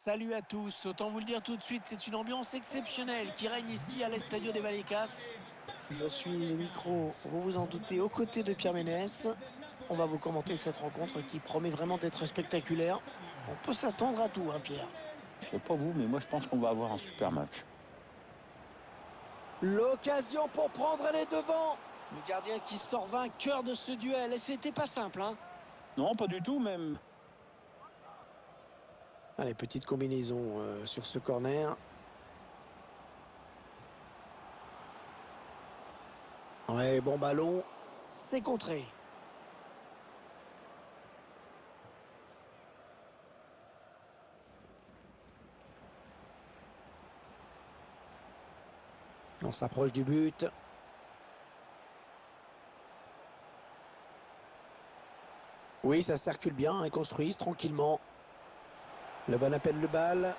Salut à tous, autant vous le dire tout de suite, c'est une ambiance exceptionnelle qui règne ici à l'Estadio de Vallecas. Je suis au micro, vous vous en doutez, aux côtés de Pierre Ménès. On va vous commenter cette rencontre qui promet vraiment d'être spectaculaire. On peut s'attendre à tout, hein, Pierre. Je sais pas vous, mais moi je pense qu'on va avoir un super match. L'occasion pour prendre les devants. Le gardien qui sort vainqueur de ce duel, et c'était pas simple, hein. Non, pas du tout même. Allez, petite combinaison sur ce corner. Ouais, bon ballon, c'est contré. On s'approche du but. Oui, ça circule bien, ils construisent tranquillement. Le bon appelle le bal.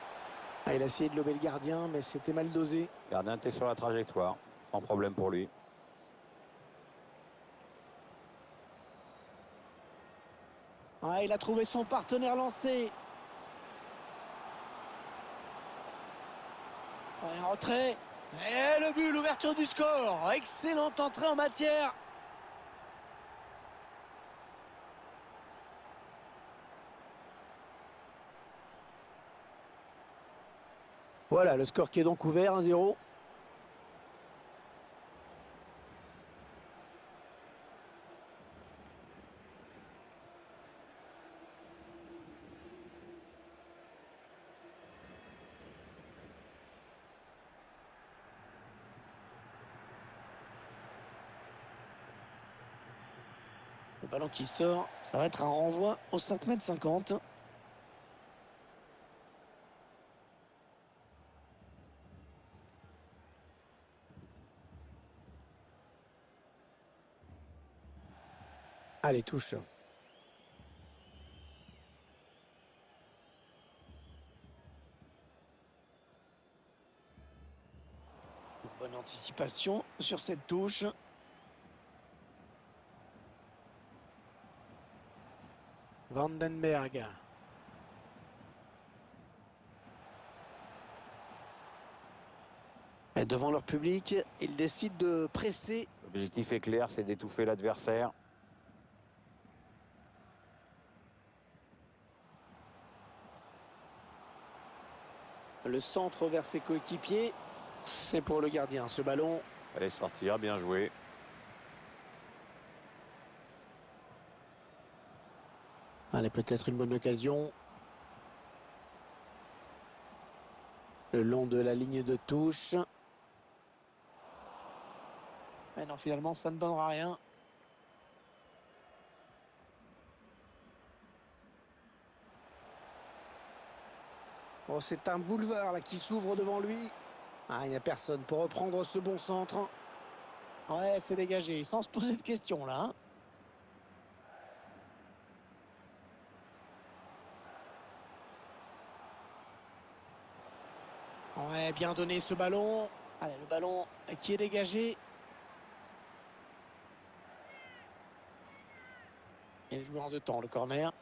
Ah, il a essayé de lober le gardien, mais c'était mal dosé. Gardien était sur la trajectoire, sans problème pour lui. Ah, il a trouvé son partenaire lancé. Ouais, en retrait. Et le but, l'ouverture du score. Excellente entrée en matière. Voilà, le score qui est donc ouvert, 1-0. Le ballon qui sort, ça va être un renvoi au 5,50 m. Allez, touche. Bonne anticipation sur cette touche. Vandenberg. Et devant leur public, ils décident de presser. L'objectif est clair, c'est d'étouffer l'adversaire. Le centre vers ses coéquipiers. C'est pour le gardien, ce ballon. Allez sortir, bien joué. Allez, peut-être une bonne occasion. Le long de la ligne de touche. Mais non, finalement, ça ne donnera rien. Oh, c'est un boulevard là qui s'ouvre devant lui. Ah, il n'y a personne pour reprendre ce bon centre. Ouais, c'est dégagé, sans se poser de questions là, hein. Ouais, bien donné ce ballon. Allez, le ballon qui est dégagé. Et le joueur de temps, le corner.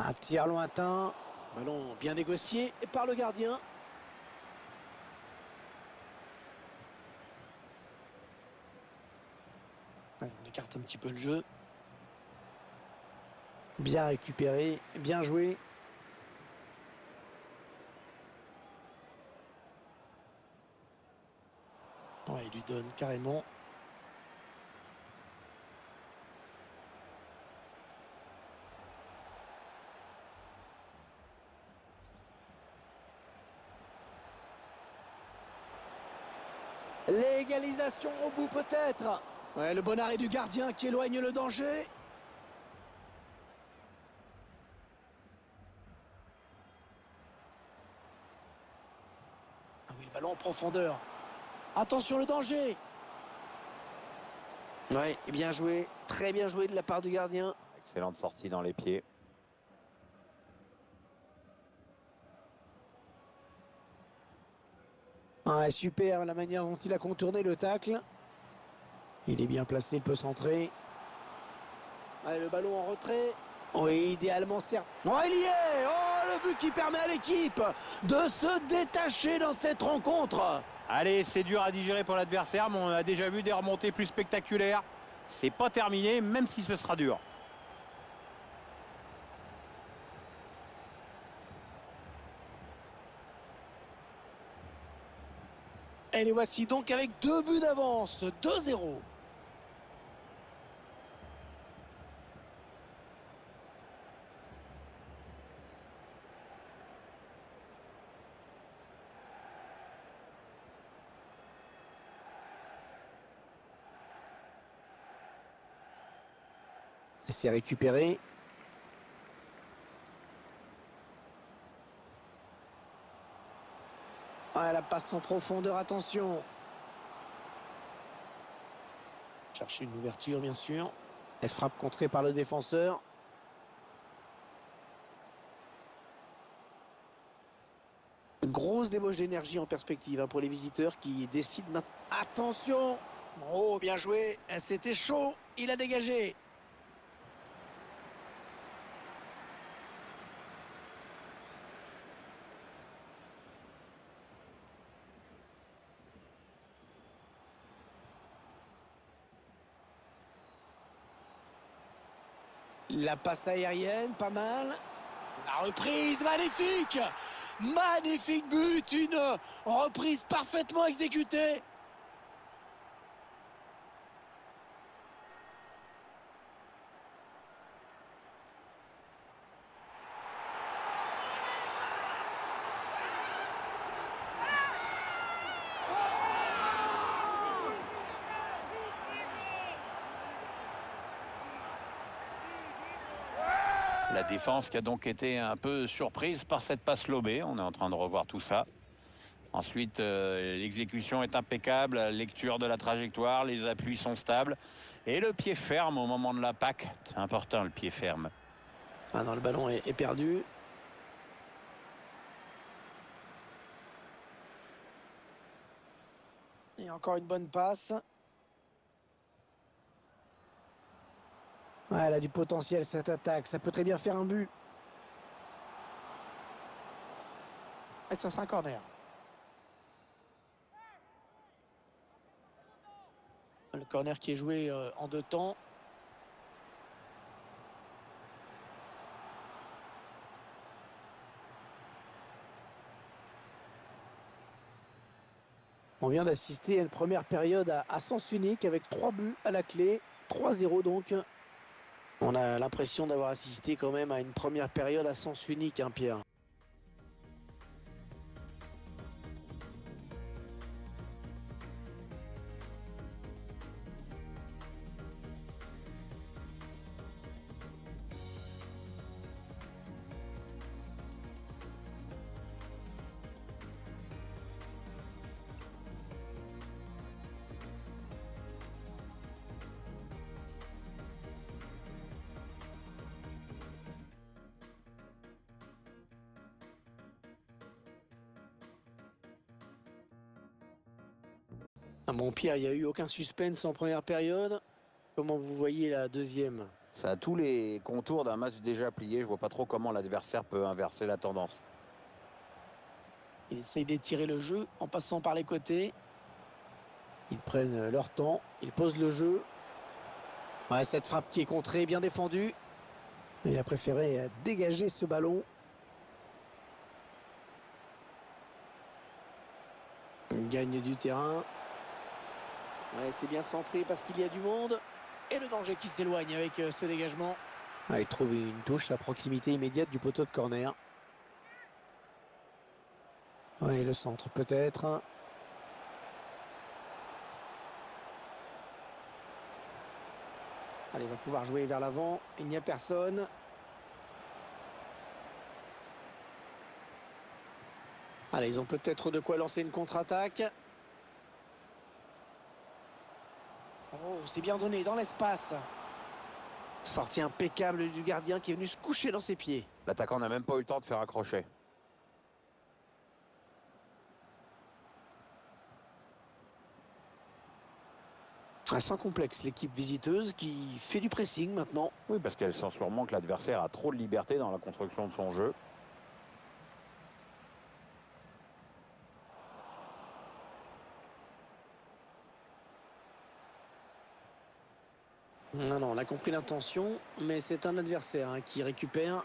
Un tir lointain. Ballon bien négocié par le gardien. Allez, on écarte un petit peu le jeu. Bien récupéré, bien joué. Ouais, il lui donne carrément. L'égalisation au bout peut-être. Ouais, le bon arrêt du gardien qui éloigne le danger. Ah oui, le ballon en profondeur. Attention le danger. Ouais, bien joué. Très bien joué de la part du gardien. Excellente sortie dans les pieds. Ouais, super la manière dont il a contourné le tacle. Il est bien placé, il peut centrer. Allez, le ballon en retrait. Oui, idéalement certes. Oh, il y est. Oh, le but qui permet à l'équipe de se détacher dans cette rencontre. Allez, c'est dur à digérer pour l'adversaire, mais on a déjà vu des remontées plus spectaculaires. C'est pas terminé, même si ce sera dur. Et les voici donc avec 2 buts d'avance, 2-0. Et c'est récupéré. Ah, la passe en profondeur, attention. Chercher une ouverture, bien sûr. Elle frappe contrée par le défenseur. Grosse débauche d'énergie en perspective pour les visiteurs qui décident maintenant. Attention! Oh, bien joué. C'était chaud. Il a dégagé. La passe aérienne, pas mal. La reprise, magnifique! Magnifique but, une reprise parfaitement exécutée. La défense qui a donc été un peu surprise par cette passe lobée. On est en train de revoir tout ça. Ensuite, l'exécution est impeccable, la lecture de la trajectoire, les appuis sont stables. Et le pied ferme au moment de la PAC. C'est important, le pied ferme. Ah non, le ballon est perdu. Et encore une bonne passe. Ouais, elle a du potentiel cette attaque. Ça peut très bien faire un but. Et ça sera un corner. Le corner qui est joué en 2 temps. On vient d'assister à une première période à sens unique avec 3 buts à la clé. 3-0 donc. On a l'impression d'avoir assisté quand même à une première période à sens unique, hein, Pierre. Ah bon, Pierre, il n'y a eu aucun suspense en première période. Comment vous voyez la deuxième? Ça a tous les contours d'un match déjà plié. Je vois pas trop comment l'adversaire peut inverser la tendance. Ils essayent d'étirer le jeu en passant par les côtés. Ils prennent leur temps. Ils posent le jeu. Ouais, cette frappe qui est contrée, bien défendue. Il a préféré dégager ce ballon. Il gagne du terrain. Ouais, c'est bien centré parce qu'il y a du monde. Et le danger qui s'éloigne avec ce dégagement. Ouais, il trouve une touche à proximité immédiate du poteau de corner. Ouais, le centre peut-être. Allez, il va pouvoir jouer vers l'avant. Il n'y a personne. Allez, ils ont peut-être de quoi lancer une contre-attaque. Oh, c'est bien donné dans l'espace. Sortie impeccable du gardien qui est venu se coucher dans ses pieds. L'attaquant n'a même pas eu le temps de faire accrocher. Sans complexe, l'équipe visiteuse qui fait du pressing maintenant. Oui, parce qu'elle sent sûrement que l'adversaire a trop de liberté dans la construction de son jeu. Non, non, on a compris l'intention, mais c'est un adversaire qui récupère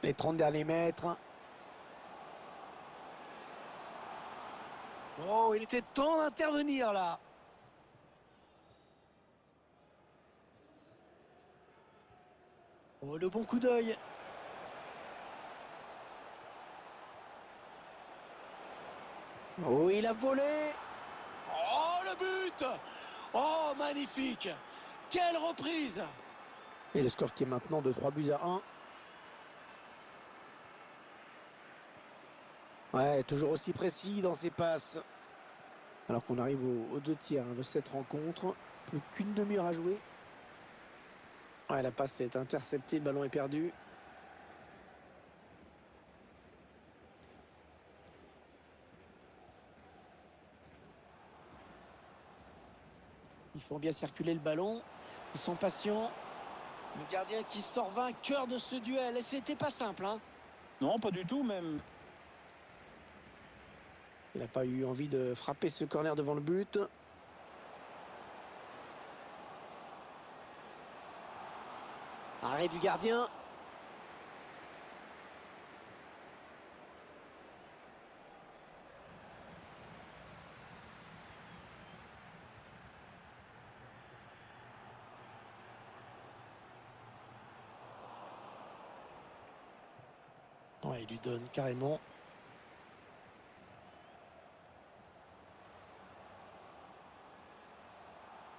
les 30 derniers mètres. Oh, il était temps d'intervenir là. Oh, le bon coup d'œil. Oh, il a volé. Oh, le but. Oh, magnifique. Quelle reprise. Et le score qui est maintenant de 3-1. Ouais, toujours aussi précis dans ses passes. Alors qu'on arrive aux 2 tiers de cette rencontre. Plus qu'une demi-heure à jouer. Ouais, la passe est interceptée, le ballon est perdu. Ils font bien circuler le ballon. Ils sont patients. Le gardien qui sort vainqueur de ce duel. Et c'était pas simple, hein. Non, pas du tout même. Il n'a pas eu envie de frapper ce corner devant le but. Arrêt du gardien. Ouais, il lui donne carrément.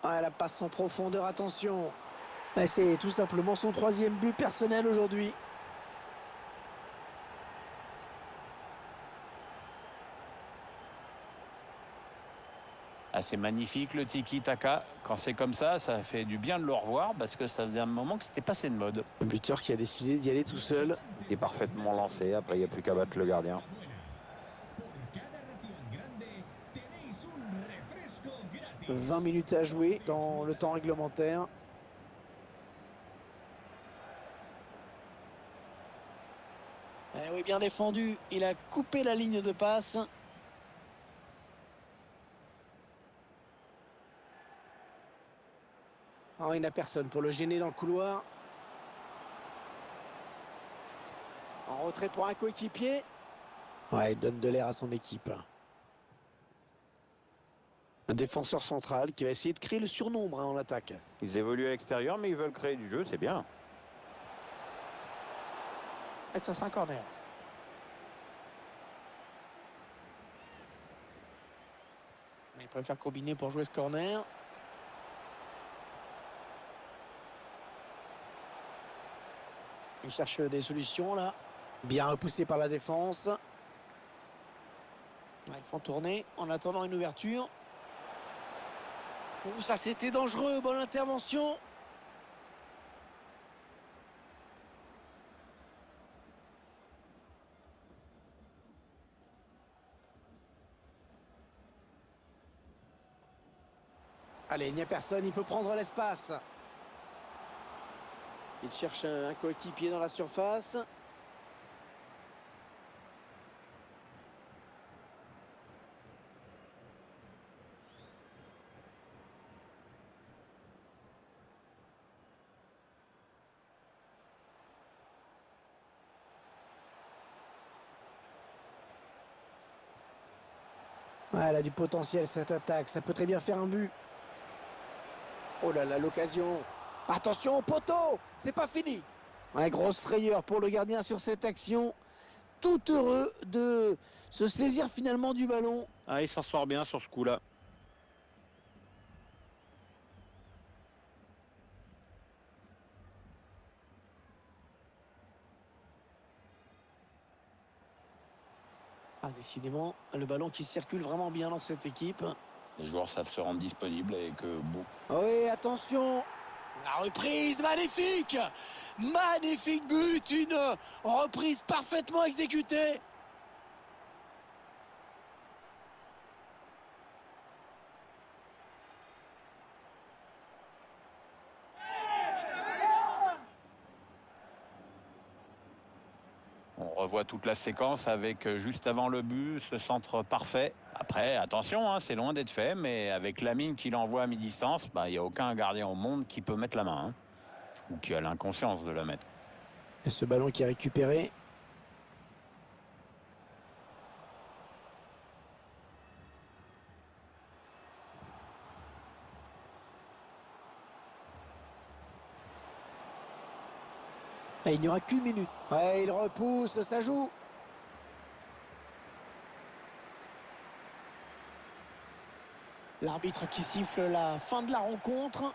Ah, la passe en profondeur, attention. Ouais, c'est tout simplement son 3e but personnel aujourd'hui. Ah, c'est magnifique le tiki-taka. Quand c'est comme ça fait du bien de le revoir parce que ça faisait un moment que c'était passé de mode. Le buteur qui a décidé d'y aller tout seul. Il est parfaitement lancé. Après, il n'y a plus qu'à battre le gardien. 20 minutes à jouer dans le temps réglementaire. Eh oui, bien défendu. Il a coupé la ligne de passe. Oh, il n'a personne pour le gêner dans le couloir. En retrait pour un coéquipier. Ouais, il donne de l'air à son équipe. Un défenseur central qui va essayer de créer le surnombre en attaque. Ils évoluent à l'extérieur, mais ils veulent créer du jeu, c'est bien. Et ça sera un corner. Il préfère combiner pour jouer ce corner. Il cherche des solutions là. Bien repoussé par la défense. Ils font tourner en attendant une ouverture. Oh, ça c'était dangereux, bonne intervention. Allez, il n'y a personne, il peut prendre l'espace. Il cherche un coéquipier dans la surface. Ouais, elle a du potentiel cette attaque, ça peut très bien faire un but. Oh là là, l'occasion. Attention au poteau, c'est pas fini. Ouais, grosse frayeur pour le gardien sur cette action. Tout heureux de se saisir finalement du ballon. Ah, il s'en sort bien sur ce coup-là. Ah, décidément, le ballon qui circule vraiment bien dans cette équipe. Les joueurs savent se rendre disponibles et que bon. Oui, attention. La reprise, magnifique. Magnifique but, une reprise parfaitement revoit toute la séquence avec juste avant le but, ce centre parfait. Après, attention, hein, c'est loin d'être fait, mais avec la mine qu'il envoie à mi-distance, il n'y a aucun gardien au monde qui peut mettre la main, hein, ou qui a l'inconscience de la mettre. Et ce ballon qui est récupéré. Et il n'y aura qu'une minute. Ouais, il repousse, ça joue. L'arbitre qui siffle la fin de la rencontre.